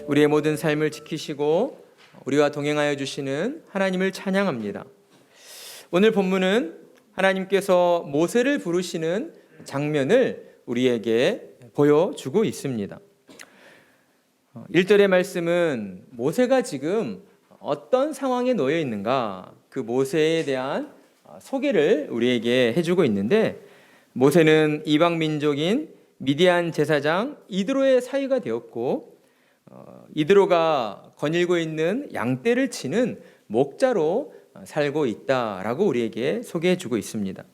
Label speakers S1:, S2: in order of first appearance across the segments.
S1: 우리의 모든 삶을 지키시고 우리와 동행하여 주시는 하나님을 찬양합니다. 오늘 본문은 하나님께서 모세를 부르시는 장면을 우리에게 보여주고 있습니다. 1절의 말씀은 모세가 지금 어떤 상황에 놓여 있는가, 그 모세에 대한 소개를 우리에게 해주고 있는데, 모세는 이방 민족인 미디안 제사장 이드로의 사위가 되었고, 이드로가 거닐고 있는 양떼를 치는 목자로 살고 있다라고 우리에게 소개해주고 있습니다.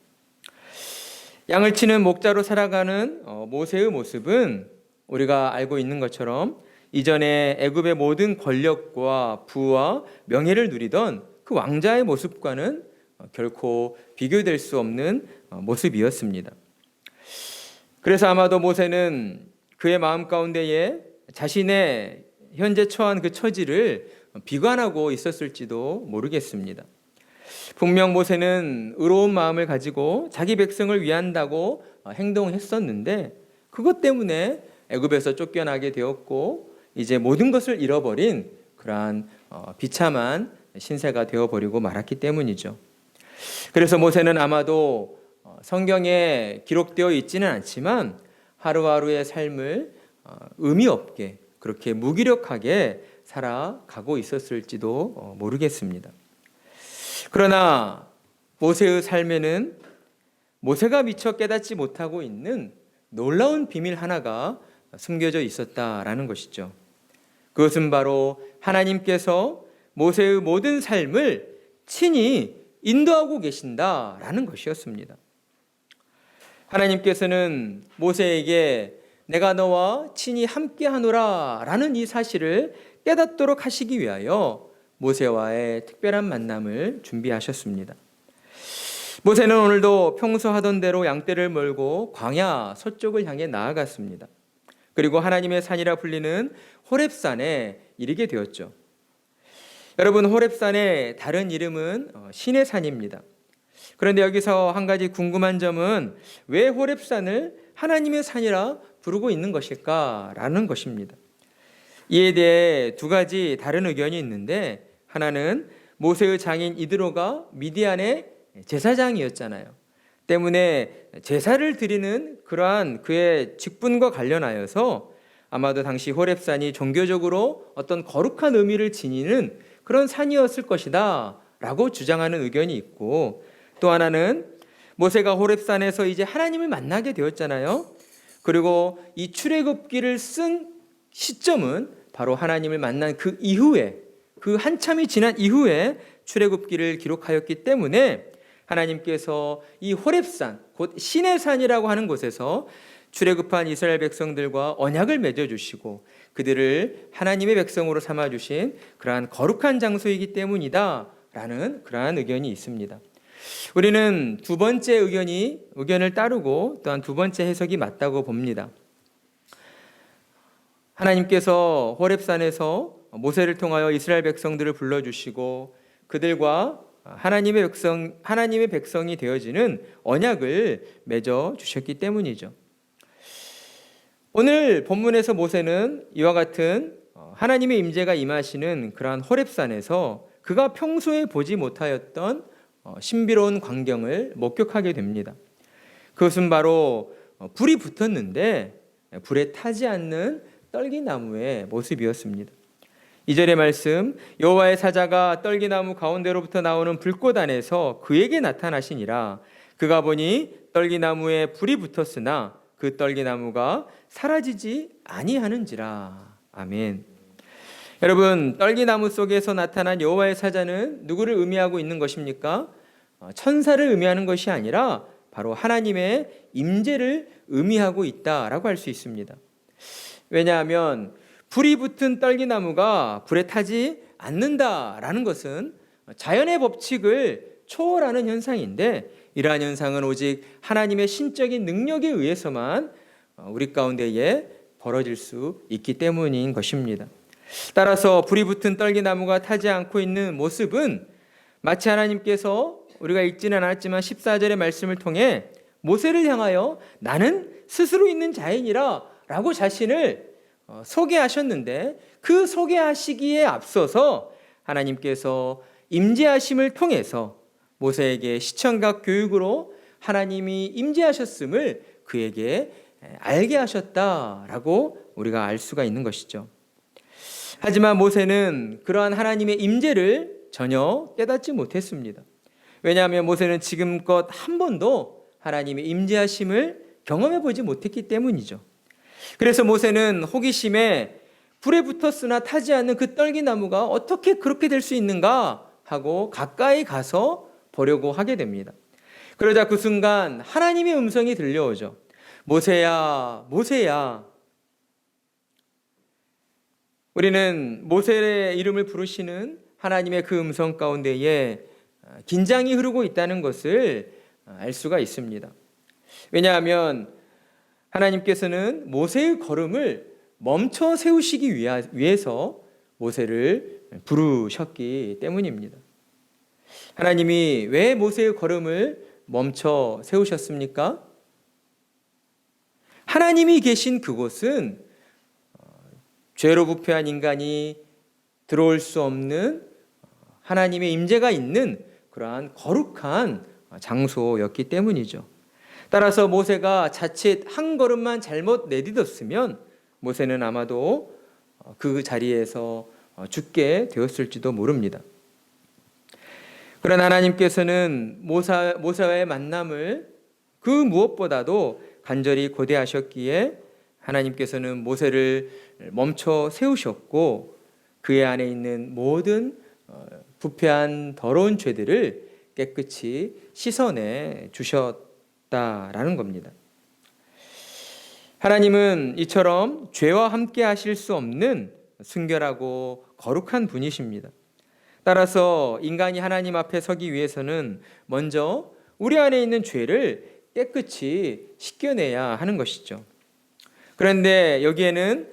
S1: 양을 치는 목자로 살아가는 모세의 모습은 우리가 알고 있는 것처럼 이전에 애굽의 모든 권력과 부와 명예를 누리던 그 왕자의 모습과는 결코 비교될 수 없는 모습이었습니다. 그래서 아마도 모세는 그의 마음 가운데에 자신의 현재 처한 그 처지를 비관하고 있었을지도 모르겠습니다. 분명 모세는 의로운 마음을 가지고 자기 백성을 위한다고 행동했었는데, 그것 때문에 애굽에서 쫓겨나게 되었고 이제 모든 것을 잃어버린 그러한 비참한 신세가 되어버리고 말았기 때문이죠. 그래서 모세는 아마도 성경에 기록되어 있지는 않지만 하루하루의 삶을 의미 없게, 그렇게 무기력하게 살아가고 있었을지도 모르겠습니다. 그러나 모세의 삶에는 모세가 미처 깨닫지 못하고 있는 놀라운 비밀 하나가 숨겨져 있었다라는 것이죠. 그것은 바로 하나님께서 모세의 모든 삶을 친히 인도하고 계신다라는 것이었습니다. 하나님께서는 모세에게 내가 너와 친히 함께하노라 라는 이 사실을 깨닫도록 하시기 위하여 모세와의 특별한 만남을 준비하셨습니다. 모세는 오늘도 평소 하던 대로 양떼를 몰고 광야 서쪽을 향해 나아갔습니다. 그리고 하나님의 산이라 불리는 호렙산에 이르게 되었죠. 여러분, 호렙산의 다른 이름은 신의 산입니다. 그런데 여기서 한 가지 궁금한 점은 왜 호렙산을 하나님의 산이라 부르고 있는 것일까라는 것입니다. 이에 대해 두 가지 다른 의견이 있는데, 하나는 모세의 장인 이드로가 미디안의 제사장이었잖아요. 때문에 제사를 드리는 그러한 그의 직분과 관련하여서 아마도 당시 호렙산이 종교적으로 어떤 거룩한 의미를 지니는 그런 산이었을 것이다 라고 주장하는 의견이 있고, 또 하나는 모세가 호렙산에서 이제 하나님을 만나게 되었잖아요. 그리고 이 출애굽기를 쓴 시점은 바로 하나님을 만난 그 이후에, 그 한참이 지난 이후에 출애굽기를 기록하였기 때문에 하나님께서 이 호렙산, 곧 신의 산이라고 하는 곳에서 출애굽한 이스라엘 백성들과 언약을 맺어주시고 그들을 하나님의 백성으로 삼아주신 그러한 거룩한 장소이기 때문이다 라는 그러한 의견이 있습니다. 우리는 두 번째 의견을 따르고 또한 두 번째 해석이 맞다고 봅니다. 하나님께서 호렙산에서 모세를 통하여 이스라엘 백성들을 불러주시고 그들과 하나님의 백성이 되어지는 언약을 맺어 주셨기 때문이죠. 오늘 본문에서 모세는 이와 같은 하나님의 임재가 임하시는 그러한 호렙산에서 그가 평소에 보지 못하였던 신비로운 광경을 목격하게 됩니다. 그것은 바로 불이 붙었는데 불에 타지 않는 떨기나무의 모습이었습니다. 2절의 말씀, 여호와의 사자가 떨기나무 가운데로부터 나오는 불꽃 안에서 그에게 나타나시니라. 그가 보니 떨기나무에 불이 붙었으나 그 떨기나무가 사라지지 아니하는지라. 아멘. 여러분, 떨기나무 속에서 나타난 여호와의 사자는 누구를 의미하고 있는 것입니까? 천사를 의미하는 것이 아니라 바로 하나님의 임재를 의미하고 있다라고 할 수 있습니다. 왜냐하면 불이 붙은 떨기나무가 불에 타지 않는다라는 것은 자연의 법칙을 초월하는 현상인데, 이러한 현상은 오직 하나님의 신적인 능력에 의해서만 우리 가운데에 벌어질 수 있기 때문인 것입니다. 따라서 불이 붙은 떨기나무가 타지 않고 있는 모습은 마치 하나님께서 우리가 읽지는 않았지만 14절의 말씀을 통해 모세를 향하여 나는 스스로 있는 자이니라 라고 자신을 소개하셨는데, 그 소개하시기에 앞서서 하나님께서 임재하심을 통해서 모세에게 시청각 교육으로 하나님이 임재하셨음을 그에게 알게 하셨다라고 우리가 알 수가 있는 것이죠. 하지만 모세는 그러한 하나님의 임재를 전혀 깨닫지 못했습니다. 왜냐하면 모세는 지금껏 한 번도 하나님의 임재하심을 경험해 보지 못했기 때문이죠. 그래서 모세는 호기심에 불에 붙었으나 타지 않는 그 떨기나무가 어떻게 그렇게 될 수 있는가 하고 가까이 가서 보려고 하게 됩니다. 그러자 그 순간 하나님의 음성이 들려오죠. 모세야, 모세야. 우리는 모세의 이름을 부르시는 하나님의 그 음성 가운데에 긴장이 흐르고 있다는 것을 알 수가 있습니다. 왜냐하면 하나님께서는 모세의 걸음을 멈춰 세우시기 위해서 모세를 부르셨기 때문입니다. 하나님이 왜 모세의 걸음을 멈춰 세우셨습니까? 하나님이 계신 그곳은 죄로 부패한 인간이 들어올 수 없는 하나님의 임재가 있는 그러한 거룩한 장소였기 때문이죠. 따라서 모세가 자칫 한 걸음만 잘못 내딛었으면 모세는 아마도 그 자리에서 죽게 되었을지도 모릅니다. 그러나 하나님께서는 모세와의 만남을 그 무엇보다도 간절히 고대하셨기에 하나님께서는 모세를 멈춰 세우셨고 그의 안에 있는 모든 부패한 더러운 죄들을 깨끗이 씻어내 주셨다라는 겁니다. 하나님은 이처럼 죄와 함께 하실 수 없는 순결하고 거룩한 분이십니다. 따라서 인간이 하나님 앞에 서기 위해서는 먼저 우리 안에 있는 죄를 깨끗이 씻겨내야 하는 것이죠. 그런데 여기에는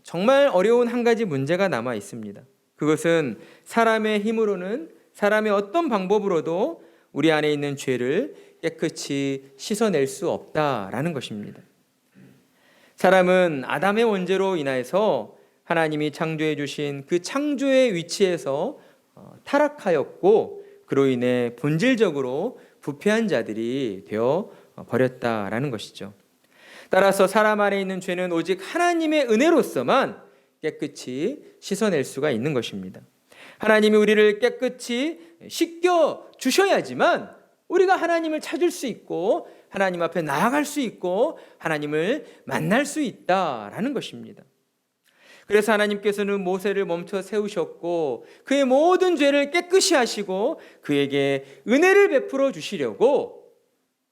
S1: 정말 어려운 한 가지 문제가 남아 있습니다. 그것은 사람의 힘으로는, 사람의 어떤 방법으로도 우리 안에 있는 죄를 깨끗이 씻어낼 수 없다라는 것입니다. 사람은 아담의 원죄로 인하여서 하나님이 창조해 주신 그 창조의 위치에서 타락하였고 그로 인해 본질적으로 부패한 자들이 되어 버렸다라는 것이죠. 따라서 사람 안에 있는 죄는 오직 하나님의 은혜로서만 깨끗이 씻어낼 수가 있는 것입니다. 하나님이 우리를 깨끗이 씻겨 주셔야지만 우리가 하나님을 찾을 수 있고 하나님 앞에 나아갈 수 있고 하나님을 만날 수 있다라는 것입니다. 그래서 하나님께서는 모세를 멈춰 세우셨고 그의 모든 죄를 깨끗이 하시고 그에게 은혜를 베풀어 주시려고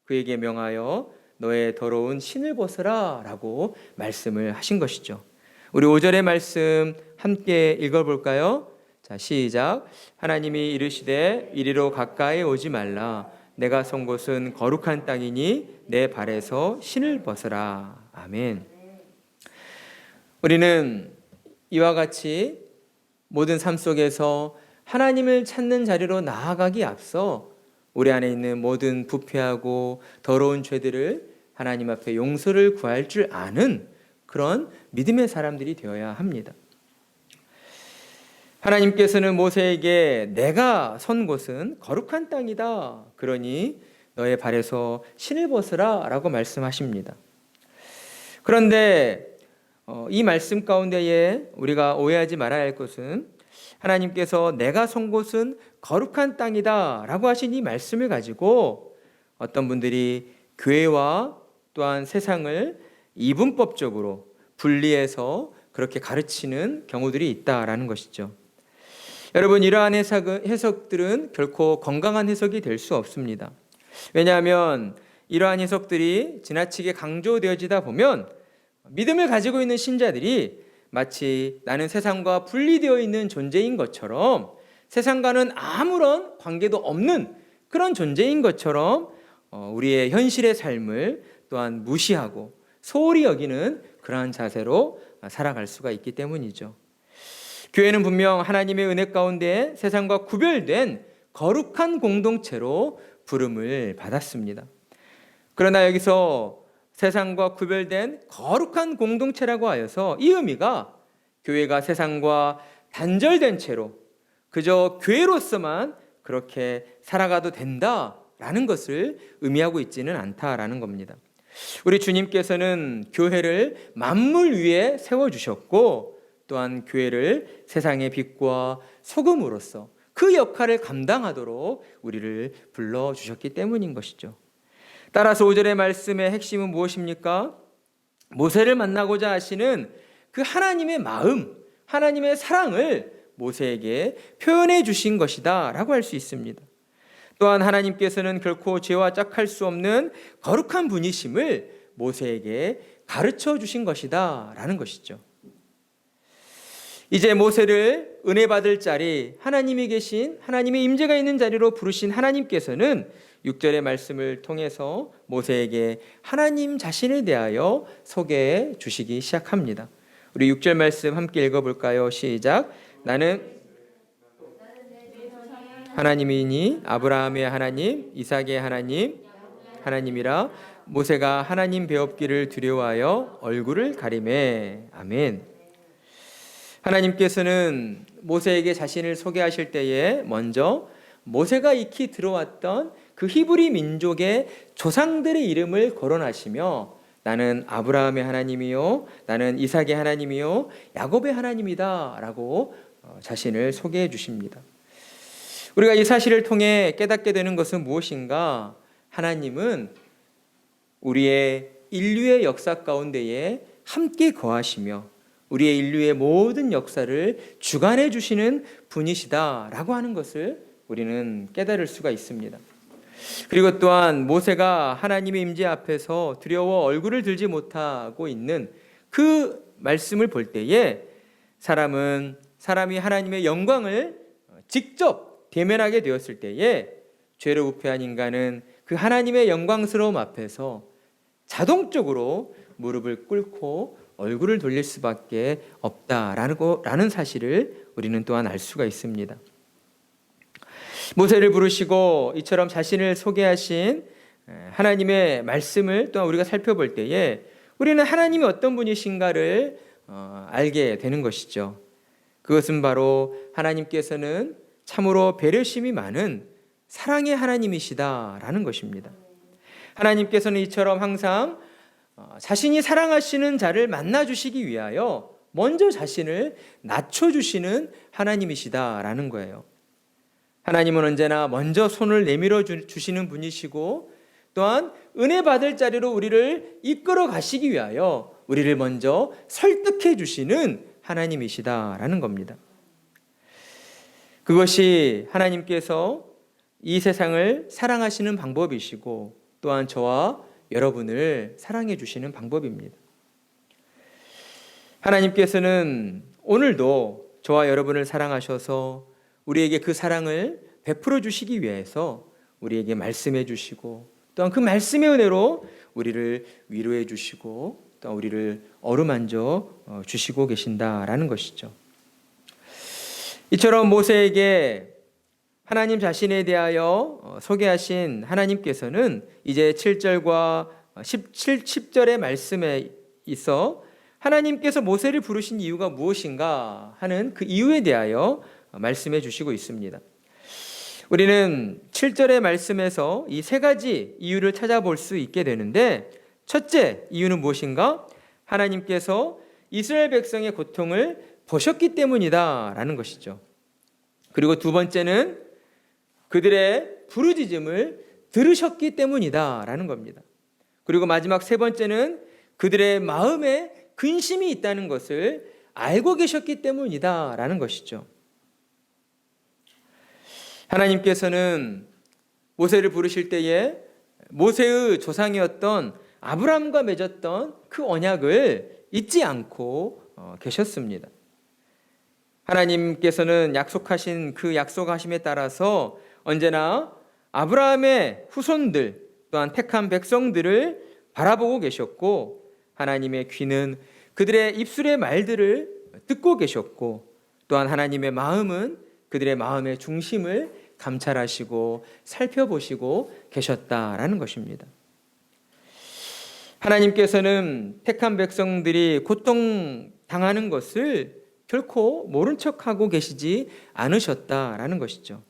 S1: 그에게 명하여 너의 더러운 신을 벗으라 라고 말씀을 하신 것이죠. 우리 5절의 말씀 함께 읽어볼까요? 자, 시작. 하나님이 이르시되 이리로 가까이 오지 말라. 내가 선 곳은 거룩한 땅이니 내 발에서 신을 벗으라. 아멘. 우리는 이와 같이 모든 삶 속에서 하나님을 찾는 자리로 나아가기 앞서 우리 안에 있는 모든 부패하고 더러운 죄들을 하나님 앞에 용서를 구할 줄 아는 그런 믿음의 사람들이 되어야 합니다. 하나님께서는 모세에게 내가 선 곳은 거룩한 땅이다. 그러니 너의 발에서 신을 벗으라 라고 말씀하십니다. 그런데 이 말씀 가운데에 우리가 오해하지 말아야 할 것은 하나님께서 내가 선 곳은 거룩한 땅이다 라고 하신 이 말씀을 가지고 어떤 분들이 교회와 또한 세상을 이분법적으로 분리해서 그렇게 가르치는 경우들이 있다라는 것이죠. 여러분, 이러한 해석들은 결코 건강한 해석이 될 수 없습니다. 왜냐하면 이러한 해석들이 지나치게 강조되어지다 보면 믿음을 가지고 있는 신자들이 마치 나는 세상과 분리되어 있는 존재인 것처럼 세상과는 아무런 관계도 없는 그런 존재인 것처럼 우리의 현실의 삶을 또한 무시하고 소홀히 여기는 그러한 자세로 살아갈 수가 있기 때문이죠. 교회는 분명 하나님의 은혜 가운데 세상과 구별된 거룩한 공동체로 부름을 받았습니다. 그러나 여기서 세상과 구별된 거룩한 공동체라고 하여서 이 의미가 교회가 세상과 단절된 채로 그저 교회로서만 그렇게 살아가도 된다라는 것을 의미하고 있지는 않다라는 겁니다. 우리 주님께서는 교회를 만물 위에 세워주셨고 또한 교회를 세상의 빛과 소금으로서 그 역할을 감당하도록 우리를 불러주셨기 때문인 것이죠. 따라서 5절의 말씀의 핵심은 무엇입니까? 모세를 만나고자 하시는 그 하나님의 마음, 하나님의 사랑을 모세에게 표현해 주신 것이다 라고 할 수 있습니다. 또한 하나님께서는 결코 죄와 짝할 수 없는 거룩한 분이심을 모세에게 가르쳐 주신 것이다 라는 것이죠. 이제 모세를 은혜 받을 자리, 하나님이 계신 하나님의 임재가 있는 자리로 부르신 하나님께서는 6절의 말씀을 통해서 모세에게 하나님 자신에 대하여 소개해 주시기 시작합니다. 우리 6절 말씀 함께 읽어볼까요? 시작. 나는 하나님이니 아브라함의 하나님, 이삭의 하나님이라. 모세가 하나님 배웁기를 두려워하여 얼굴을 가리매. 아멘. 하나님께서는 모세에게 자신을 소개하실 때에 먼저 모세가 익히 들어왔던 그 히브리 민족의 조상들의 이름을 거론하시며 나는 아브라함의 하나님이요, 나는 이삭의 하나님이요, 야곱의 하나님이다 라고 자신을 소개해 주십니다. 우리가 이 사실을 통해 깨닫게 되는 것은 무엇인가? 하나님은 우리의 인류의 역사 가운데에 함께 거하시며 우리의 인류의 모든 역사를 주관해 주시는 분이시다라고 하는 것을 우리는 깨달을 수가 있습니다. 그리고 또한 모세가 하나님의 임재 앞에서 두려워 얼굴을 들지 못하고 있는 그 말씀을 볼 때에 사람이 하나님의 영광을 직접 대면하게 되었을 때에 죄로 부패한 인간은 그 하나님의 영광스러움 앞에서 자동적으로 무릎을 꿇고 얼굴을 돌릴 수밖에 없다라는 사실을 우리는 또한 알 수가 있습니다. 모세를 부르시고 이처럼 자신을 소개하신 하나님의 말씀을 또한 우리가 살펴볼 때에 우리는 하나님이 어떤 분이신가를 알게 되는 것이죠. 그것은 바로 하나님께서는 참으로 배려심이 많은 사랑의 하나님이시다라는 것입니다. 하나님께서는 이처럼 항상 자신이 사랑하시는 자를 만나주시기 위하여 먼저 자신을 낮춰주시는 하나님이시다라는 거예요. 하나님은 언제나 먼저 손을 내밀어 주시는 분이시고 또한 은혜 받을 자리로 우리를 이끌어 가시기 위하여 우리를 먼저 설득해 주시는 하나님이시다라는 겁니다. 그것이 하나님께서 이 세상을 사랑하시는 방법이시고 또한 저와 여러분을 사랑해 주시는 방법입니다. 하나님께서는 오늘도 저와 여러분을 사랑하셔서 우리에게 그 사랑을 베풀어 주시기 위해서 우리에게 말씀해 주시고 또한 그 말씀의 은혜로 우리를 위로해 주시고 또한 우리를 어루만져 주시고 계신다라는 것이죠. 이처럼 모세에게 하나님 자신에 대하여 소개하신 하나님께서는 이제 7절과 10절의 말씀에 있어 하나님께서 모세를 부르신 이유가 무엇인가 하는 그 이유에 대하여 말씀해 주시고 있습니다. 우리는 7절의 말씀에서 이 세 가지 이유를 찾아볼 수 있게 되는데 첫째 이유는 무엇인가? 하나님께서 이스라엘 백성의 고통을 보셨기 때문이다라는 것이죠. 그리고 두 번째는 그들의 부르짖음을 들으셨기 때문이다라는 겁니다. 그리고 마지막 세 번째는 그들의 마음에 근심이 있다는 것을 알고 계셨기 때문이다라는 것이죠. 하나님께서는 모세를 부르실 때에 모세의 조상이었던 아브라함과 맺었던 그 언약을 잊지 않고 계셨습니다. 하나님께서는 약속하신 그 약속하심에 따라서 언제나 아브라함의 후손들 또한 택한 백성들을 바라보고 계셨고 하나님의 귀는 그들의 입술의 말들을 듣고 계셨고 또한 하나님의 마음은 그들의 마음의 중심을 감찰하시고 살펴보시고 계셨다라는 것입니다. 하나님께서는 택한 백성들이 고통당하는 것을 결코 모른 척하고 계시지 않으셨다라는 것이죠.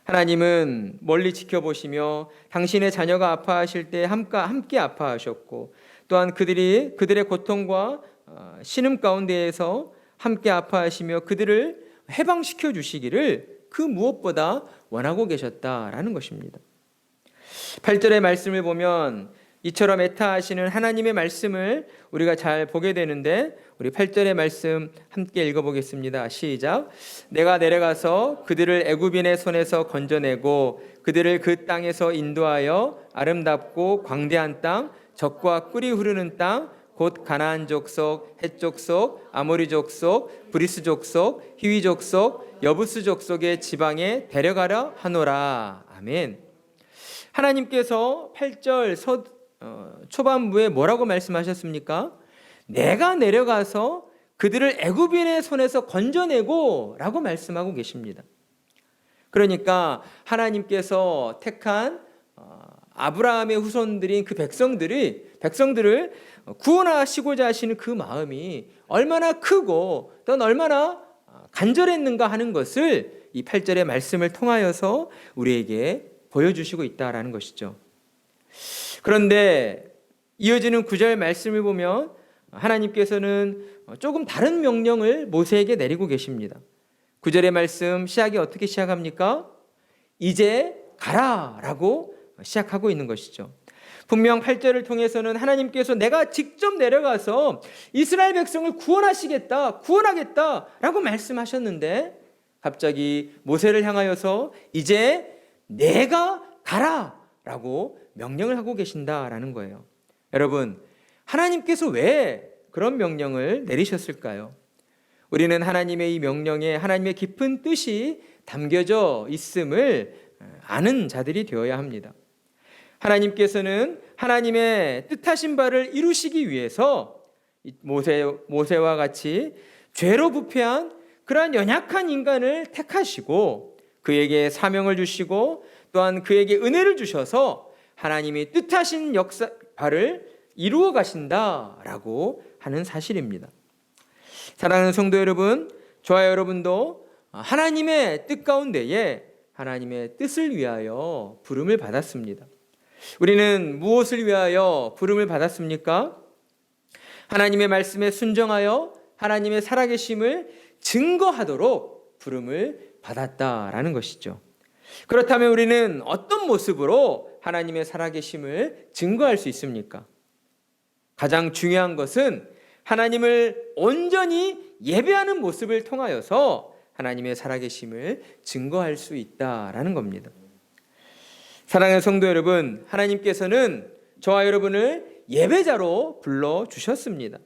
S1: 하나님은 멀리 지켜보시며 당신의 자녀가 아파하실 때 함께 아파하셨고, 또한 그들의 고통과 신음 가운데에서 함께 아파하시며 그들을 해방시켜 주시기를 그 무엇보다 원하고 계셨다라는 것입니다. 8절의 말씀을 보면 이처럼 애타하시는 하나님의 말씀을 우리가 잘 보게 되는데, 우리 8절의 말씀 함께 읽어보겠습니다. 시작. 내가 내려가서 그들을 애굽인의 손에서 건져내고 그들을 그 땅에서 인도하여 아름답고 광대한 땅, 젖과 꿀이 흐르는 땅, 곧 가나안 족속, 헷 족속, 아모리 족속, 브리스 족속, 히위 족속, 여부스 족속의 지방에 데려가려 하노라. 아멘. 하나님께서 8절 초반부에 뭐라고 말씀하셨습니까? 내가 내려가서 그들을 애굽인의 손에서 건져내고 라고 말씀하고 계십니다. 그러니까 하나님께서 택한 아브라함의 후손들인 그 백성들을 구원하시고자 하시는 그 마음이 얼마나 크고 또 얼마나 간절했는가 하는 것을 이 8절의 말씀을 통하여서 우리에게 보여주시고 있다라는 것이죠. 그런데 이어지는 9절 말씀을 보면 하나님께서는 조금 다른 명령을 모세에게 내리고 계십니다. 9절의 말씀 시작이 어떻게 시작합니까? 이제 가라라고 시작하고 있는 것이죠. 분명 8절을 통해서는 하나님께서 내가 직접 내려가서 이스라엘 백성을 구원하겠다라고 말씀하셨는데, 갑자기 모세를 향하여서 이제 내가 가라라고 명령을 하고 계신다라는 거예요. 여러분, 하나님께서 왜 그런 명령을 내리셨을까요? 우리는 하나님의 이 명령에 하나님의 깊은 뜻이 담겨져 있음을 아는 자들이 되어야 합니다. 하나님께서는 하나님의 뜻하신 바를 이루시기 위해서 모세와 같이 죄로 부패한 그러한 연약한 인간을 택하시고 그에게 사명을 주시고 또한 그에게 은혜를 주셔서 하나님이 뜻하신 바를 이루어 가신다라고 하는 사실입니다. 사랑하는 성도 여러분, 저와 여러분도 하나님의 뜻 가운데에 하나님의 뜻을 위하여 부름을 받았습니다. 우리는 무엇을 위하여 부름을 받았습니까? 하나님의 말씀에 순종하여 하나님의 살아계심을 증거하도록 부름을 받았다라는 것이죠. 그렇다면 우리는 어떤 모습으로 하나님의 살아계심을 증거할 수 있습니까? 가장 중요한 것은 하나님을 온전히 예배하는 모습을 통하여서 하나님의 살아계심을 증거할 수 있다라는 겁니다. 사랑하는 성도 여러분, 하나님께서는 저와 여러분을 예배자로 불러주셨습니다.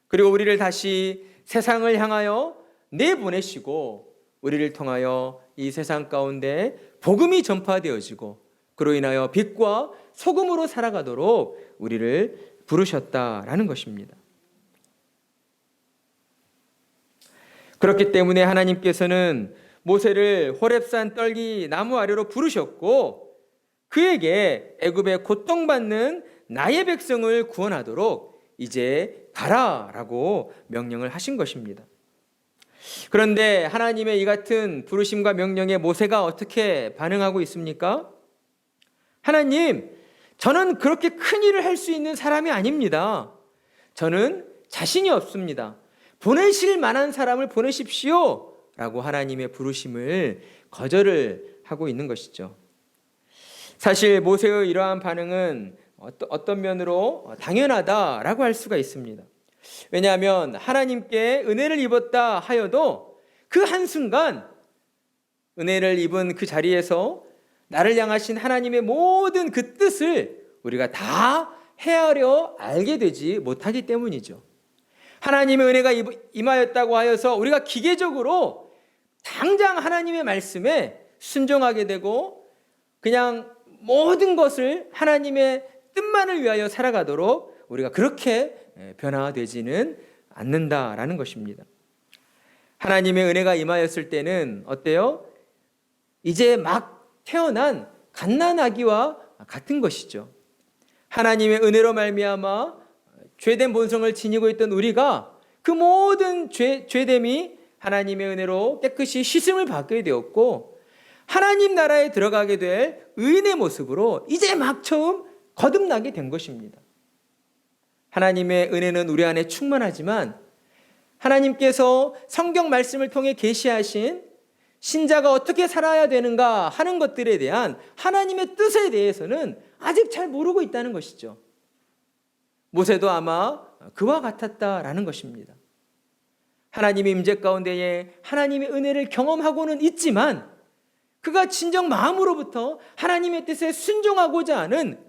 S1: 그리고 우리를 다시 세상을 향하여 내보내시고 우리를 통하여 이 세상 가운데 복음이 전파되어지고 그로 인하여 빛과 소금으로 살아가도록 우리를 부르셨다라는 것입니다. 그렇기 때문에 하나님께서는 모세를 호렙산 떨기 나무 아래로 부르셨고 그에게 애굽에 고통받는 나의 백성을 구원하도록 이제 가라라고 명령을 하신 것입니다. 그런데 하나님의 이 같은 부르심과 명령에 모세가 어떻게 반응하고 있습니까? 하나님, 저는 그렇게 큰 일을 할 수 있는 사람이 아닙니다. 저는 자신이 없습니다. 보내실 만한 사람을 보내십시오 라고 하나님의 부르심을 거절을 하고 있는 것이죠. 사실 모세의 이러한 반응은 어떤 면으로 당연하다라고 할 수가 있습니다. 왜냐하면 하나님께 은혜를 입었다 하여도 그 한순간 은혜를 입은 그 자리에서 나를 향하신 하나님의 모든 그 뜻을 우리가 다 헤아려 알게 되지 못하기 때문이죠. 하나님의 은혜가 임하였다고 하여서 우리가 기계적으로 당장 하나님의 말씀에 순종하게 되고 그냥 모든 것을 하나님의 뜻만을 위하여 살아가도록 우리가 그렇게 변화되지는 않는다라는 것입니다. 하나님의 은혜가 임하였을 때는 어때요? 이제 막 태어난 갓난아기와 같은 것이죠. 하나님의 은혜로 말미암아 죄된 본성을 지니고 있던 우리가 그 모든 죄됨이 하나님의 은혜로 깨끗이 씻음을 받게 되었고, 하나님 나라에 들어가게 될 의인의 모습으로 이제 막 처음 거듭나게 된 것입니다. 하나님의 은혜는 우리 안에 충만하지만 하나님께서 성경 말씀을 통해 계시하신 신자가 어떻게 살아야 되는가 하는 것들에 대한 하나님의 뜻에 대해서는 아직 잘 모르고 있다는 것이죠. 모세도 아마 그와 같았다라는 것입니다. 하나님의 임재 가운데에 하나님의 은혜를 경험하고는 있지만 그가 진정 마음으로부터 하나님의 뜻에 순종하고자 하는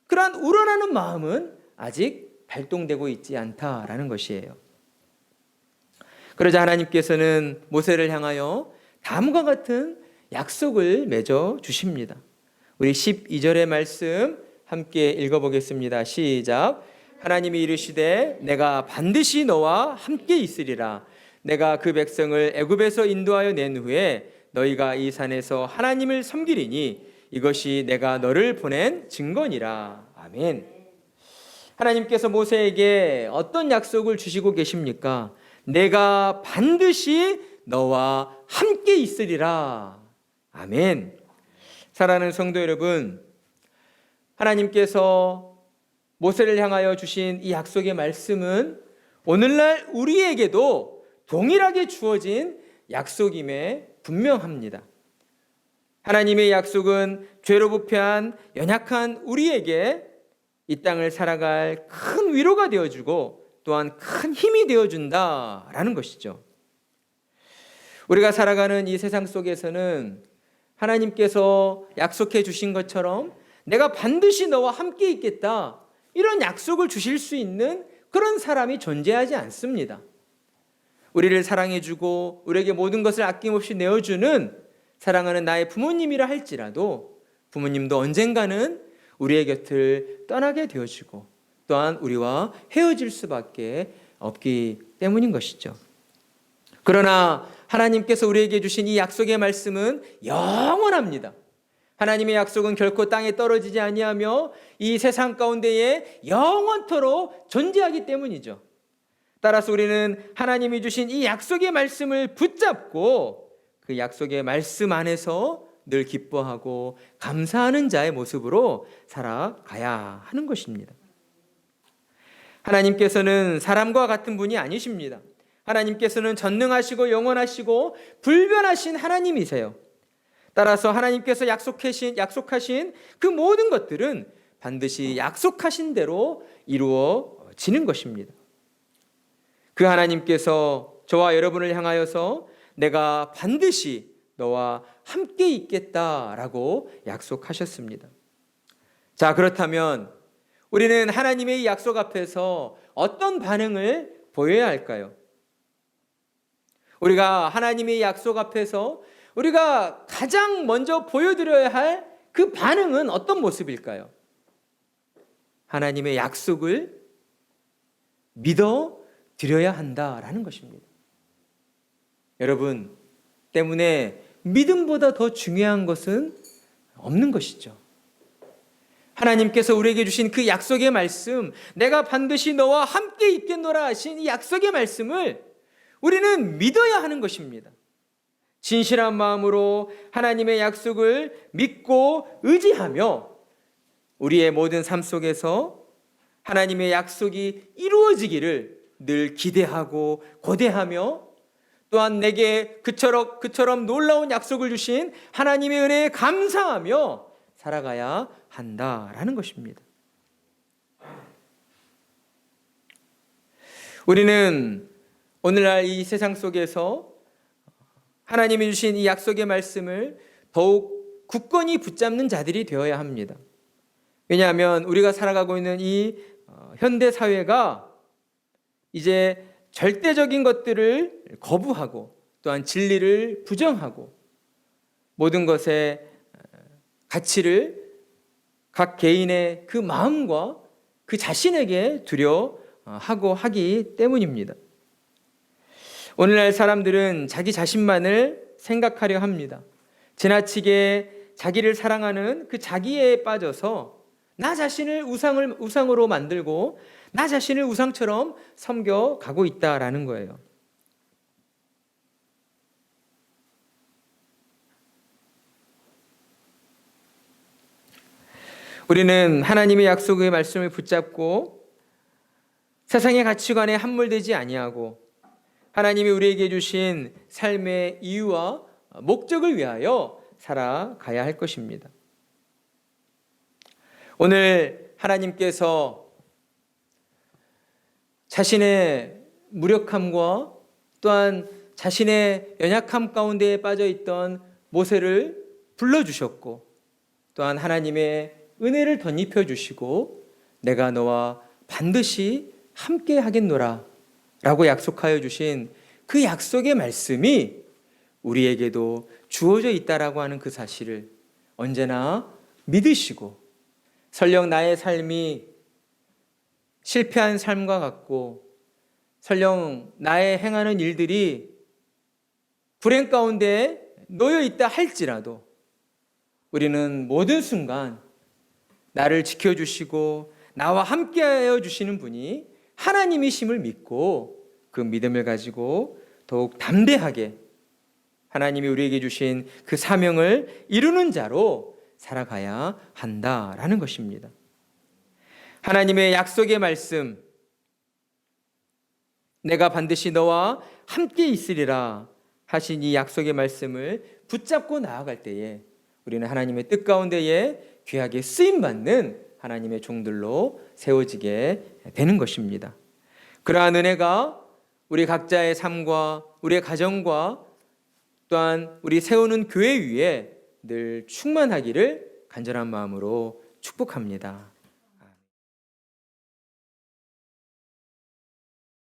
S1: 그러한 우러나는 마음은 아직 발동되고 있지 않다라는 것이에요. 그러자 하나님께서는 모세를 향하여 다음과 같은 약속을 맺어 주십니다. 우리 12절의 말씀 함께 읽어보겠습니다. 시작. 하나님이 이르시되 내가 반드시 너와 함께 있으리라. 내가 그 백성을 애굽에서 인도하여 낸 후에 너희가 이 산에서 하나님을 섬기리니 이것이 내가 너를 보낸 증거니라. 아멘. 하나님께서 모세에게 어떤 약속을 주시고 계십니까? 내가 반드시 너와 함께 있으리라. 아멘. 사랑하는 성도 여러분, 하나님께서 모세를 향하여 주신 이 약속의 말씀은 오늘날 우리에게도 동일하게 주어진 약속임에 분명합니다. 하나님의 약속은 죄로 부패한 연약한 우리에게 이 땅을 살아갈 큰 위로가 되어주고 또한 큰 힘이 되어준다라는 것이죠. 우리가 살아가는 이 세상 속에서는 하나님께서 약속해 주신 것처럼 내가 반드시 너와 함께 있겠다, 이런 약속을 주실 수 있는 그런 사람이 존재하지 않습니다. 우리를 사랑해주고 우리에게 모든 것을 아낌없이 내어주는 사랑하는 나의 부모님이라 할지라도 부모님도 언젠가는 우리의 곁을 떠나게 되어지고 또한 우리와 헤어질 수밖에 없기 때문인 것이죠. 그러나 하나님께서 우리에게 주신 이 약속의 말씀은 영원합니다. 하나님의 약속은 결코 땅에 떨어지지 아니하며 이 세상 가운데에 영원토록 존재하기 때문이죠. 따라서 우리는 하나님이 주신 이 약속의 말씀을 붙잡고 그 약속의 말씀 안에서 늘 기뻐하고 감사하는 자의 모습으로 살아가야 하는 것입니다. 하나님께서는 사람과 같은 분이 아니십니다. 하나님께서는 전능하시고 영원하시고 불변하신 하나님이세요. 따라서 하나님께서 약속하신 그 모든 것들은 반드시 약속하신 대로 이루어지는 것입니다. 그 하나님께서 저와 여러분을 향하여서 내가 반드시 너와 함께 있겠다라고 약속하셨습니다. 자, 그렇다면 우리는 하나님의 이 약속 앞에서 어떤 반응을 보여야 할까요? 우리가 하나님의 약속 앞에서 우리가 가장 먼저 보여드려야 할 그 반응은 어떤 모습일까요? 하나님의 약속을 믿어 드려야 한다라는 것입니다. 여러분, 때문에 믿음보다 더 중요한 것은 없는 것이죠. 하나님께서 우리에게 주신 그 약속의 말씀, 내가 반드시 너와 함께 있겠노라 하신 이 약속의 말씀을 우리는 믿어야 하는 것입니다. 진실한 마음으로 하나님의 약속을 믿고 의지하며 우리의 모든 삶 속에서 하나님의 약속이 이루어지기를 늘 기대하고 고대하며 또한 내게 그처럼 놀라운 약속을 주신 하나님의 은혜에 감사하며 살아가야 한다라는 것입니다. 우리는 오늘날 이 세상 속에서 하나님이 주신 이 약속의 말씀을 더욱 굳건히 붙잡는 자들이 되어야 합니다. 왜냐하면 우리가 살아가고 있는 이 현대 사회가 이제 절대적인 것들을 거부하고 또한 진리를 부정하고 모든 것의 가치를 각 개인의 그 마음과 그 자신에게 두려워하고 하기 때문입니다. 오늘날 사람들은 자기 자신만을 생각하려 합니다. 지나치게 자기를 사랑하는 그 자기에 빠져서 나 자신을 우상으로 만들고 나 자신을 우상처럼 섬겨가고 있다라는 거예요. 우리는 하나님의 약속의 말씀을 붙잡고 세상의 가치관에 함몰되지 아니하고 하나님이 우리에게 주신 삶의 이유와 목적을 위하여 살아가야 할 것입니다. 오늘 하나님께서 자신의 무력함과 또한 자신의 연약함 가운데에 빠져있던 모세를 불러주셨고 또한 하나님의 은혜를 덧입혀 주시고 내가 너와 반드시 함께 하겠노라 라고 약속하여 주신 그 약속의 말씀이 우리에게도 주어져 있다라고 하는 그 사실을 언제나 믿으시고 설령 나의 삶이 실패한 삶과 같고 설령 나의 행하는 일들이 불행 가운데 놓여 있다 할지라도 우리는 모든 순간 나를 지켜주시고 나와 함께하여 주시는 분이 하나님이심을 믿고 그 믿음을 가지고 더욱 담대하게 하나님이 우리에게 주신 그 사명을 이루는 자로 살아가야 한다라는 것입니다. 하나님의 약속의 말씀, 내가 반드시 너와 함께 있으리라 하신 이 약속의 말씀을 붙잡고 나아갈 때에 우리는 하나님의 뜻 가운데에 귀하게 쓰임받는 하나님의 종들로 세워지게 되는 것입니다. 그러한 은혜가 우리 각자의 삶과 우리의 가정과 또한 우리 세우는 교회 위에 늘 충만하기를 간절한 마음으로 축복합니다.